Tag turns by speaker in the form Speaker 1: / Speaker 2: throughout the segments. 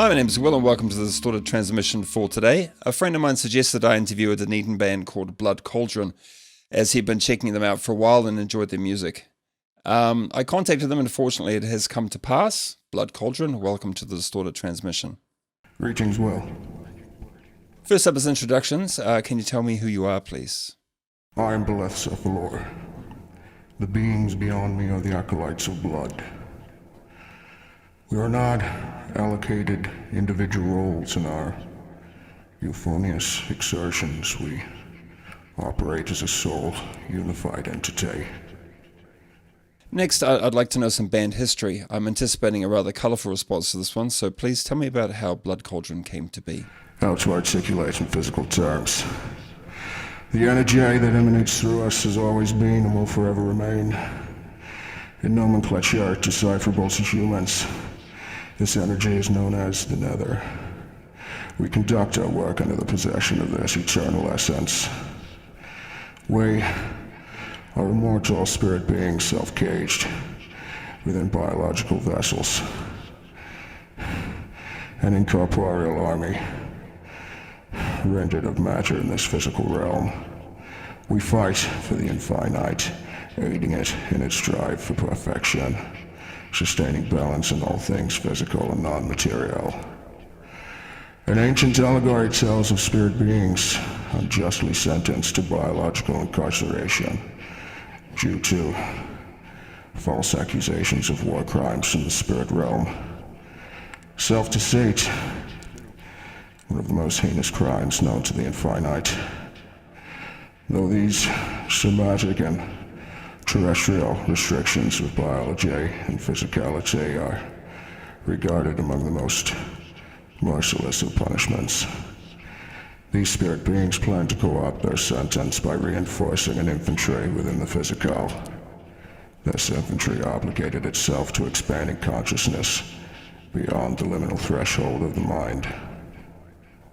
Speaker 1: Hi, my name is Will and welcome to the Distorted Transmission for today. A friend of mine suggested I interview a Dunedin band called Blood Cauldron, as he'd been checking them out for a while and enjoyed their music. I contacted them and fortunately it has come to pass. Blood Cauldron, welcome to the Distorted Transmission.
Speaker 2: Greetings, Will.
Speaker 1: First up is introductions. Can you tell me who you are, please?
Speaker 2: I am Beleths of the Lore. The beings beyond me are the acolytes of blood. We are not allocated individual roles in our euphonious exertions. We operate as a sole, unified entity.
Speaker 1: Next, I'd like to know some band history. I'm anticipating a rather colourful response to this one, so please tell me about how Blood Cauldron came to be.
Speaker 2: How to articulate in physical terms. The energy that emanates through us has always been and will forever remain. In nomenclature decipherable to humans, this energy is known as the Nether. We conduct our work under the possession of this eternal essence. We are immortal spirit beings self-caged within biological vessels. An incorporeal army, rendered of matter in this physical realm. We fight for the infinite, aiding it in its drive for perfection, sustaining balance in all things physical and non-material. An ancient allegory tells of spirit beings unjustly sentenced to biological incarceration due to false accusations of war crimes in the spirit realm. Self-deceit, one of the most heinous crimes known to the infinite. Though these somatic and terrestrial restrictions of biology and physicality are regarded among the most merciless of punishments, these spirit beings plan to co-opt their sentence by reinforcing an infantry within the physical. This infantry obligated itself to expanding consciousness beyond the liminal threshold of the mind.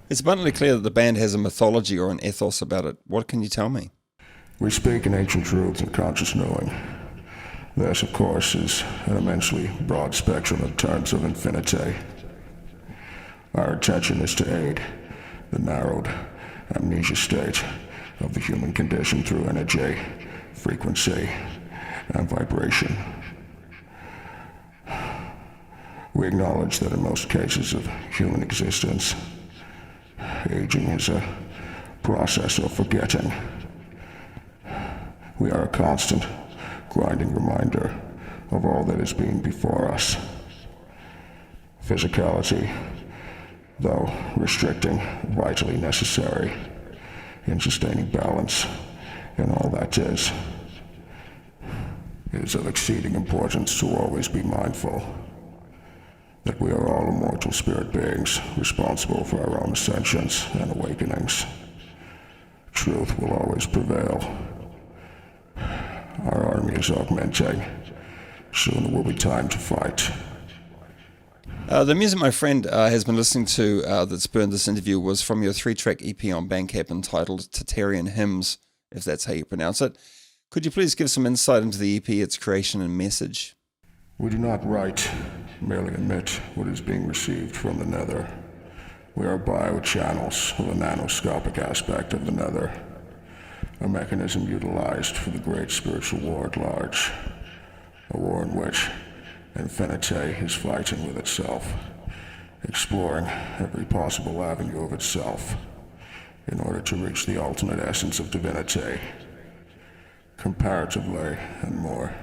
Speaker 1: It's abundantly clear that the band has a mythology or an ethos about it. What can you tell me?
Speaker 2: We speak in ancient truths and conscious knowing. This, of course, is an immensely broad spectrum in terms of infinity. Our intention is to aid the narrowed amnesia state of the human condition through energy, frequency, and vibration. We acknowledge that in most cases of human existence, aging is a process of forgetting. We are a constant, grinding reminder of all that has been before us. Physicality, though restricting, vitally necessary in sustaining balance in all that is of exceeding importance to always be mindful that we are all immortal spirit beings responsible for our own ascensions and awakenings. Truth will always prevail. Our army is augmenting. Soon it will be time to fight.
Speaker 1: The music my friend has been listening to that spurned this interview was from your 3-track EP on Bandcamp entitled Tatarian Hymns, if that's how you pronounce it. Could you please give some insight into the EP, its creation and message?
Speaker 2: We do not write, merely emit what is being received from the Nether. We are biochannels of the nanoscopic aspect of the Nether, a mechanism utilized for the great spiritual war at large, a war in which infinity is fighting with itself, exploring every possible avenue of itself in order to reach the ultimate essence of divinity, comparatively and more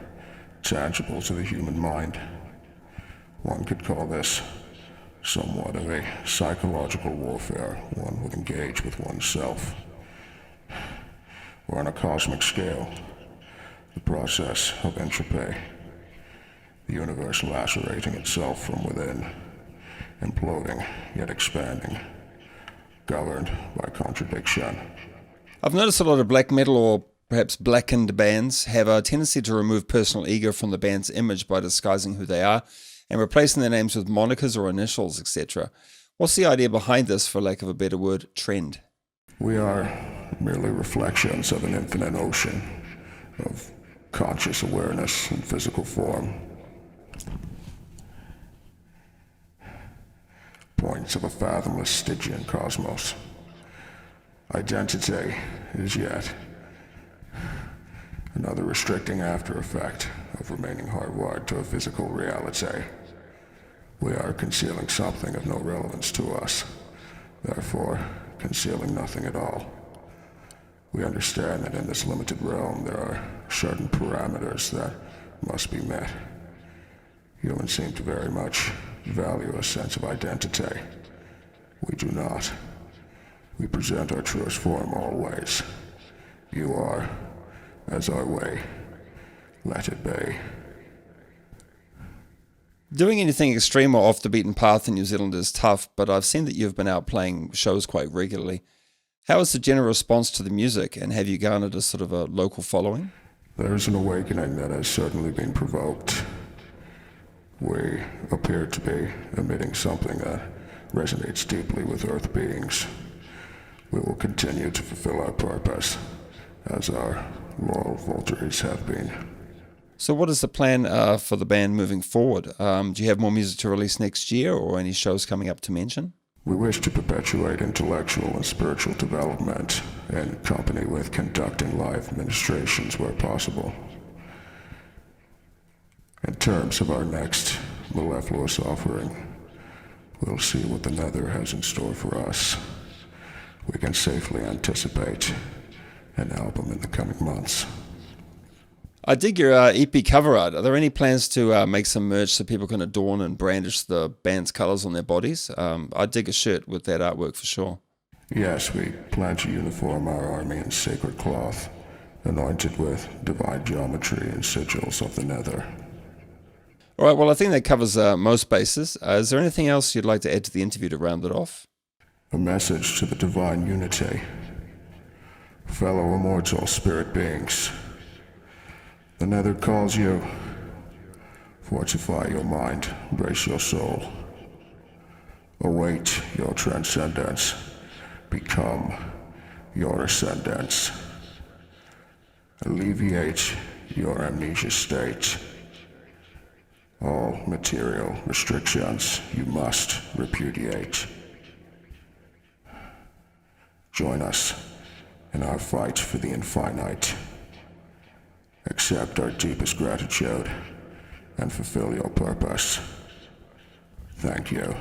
Speaker 2: tangible to the human mind. One could call this somewhat of a psychological warfare one would engage with oneself. Or on a cosmic scale, the process of entropy, the universe lacerating itself from within, imploding yet expanding, governed by contradiction.
Speaker 1: I've noticed a lot of black metal or perhaps blackened bands have a tendency to remove personal ego from the band's image by disguising who they are and replacing their names with monikers or initials, etc. What's the idea behind this, for lack of a better word, trend?
Speaker 2: We are merely reflections of an infinite ocean of conscious awareness in physical form. points of a fathomless Stygian cosmos. Identity is yet another restricting after effect of remaining hardwired to a physical reality. We are concealing something of no relevance to us, therefore concealing nothing at all. We understand that in this limited realm there are certain parameters that must be met. Humans seem to very much value a sense of identity. We do not. We present our truest form always. You are, as our way. Let it be.
Speaker 1: Doing anything extreme or off the beaten path in New Zealand is tough, but I've seen that you've been out playing shows quite regularly. How is the general response to the music, and have you garnered a sort of a local following?
Speaker 2: There's an awakening that has certainly been provoked. We appear to be emitting something that resonates deeply with Earth beings. We will continue to fulfill our purpose, as our loyal votaries have been.
Speaker 1: So what is the plan for the band moving forward? Do you have more music to release next year, or any shows coming up to mention?
Speaker 2: We wish to perpetuate intellectual and spiritual development in company with conducting live ministrations where possible. In terms of our next mellifluous offering, we'll see what the nether has in store for us. We can safely anticipate an album in the coming months.
Speaker 1: I dig your EP cover art. Are there any plans to make some merch so people can adorn and brandish the band's colours on their bodies? I dig a shirt with that artwork for sure.
Speaker 2: Yes, we plan to uniform our army in sacred cloth, anointed with divine geometry and sigils of the nether.
Speaker 1: All right, well, I think that covers most bases. Is there anything else you'd like to add to the interview to round it off?
Speaker 2: A message to the divine unity. Fellow immortal spirit beings, the nether calls you. Fortify your mind, brace your soul. Await your transcendence. Become your ascendance. Alleviate your amnesia state. All material restrictions you must repudiate. Join us in our fight for the infinite. Accept our deepest gratitude and fulfill your purpose. Thank you.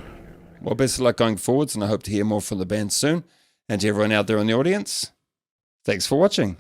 Speaker 1: Well, best of luck going forwards, and I hope to hear more from the band soon. And to everyone out there in the audience, thanks for watching.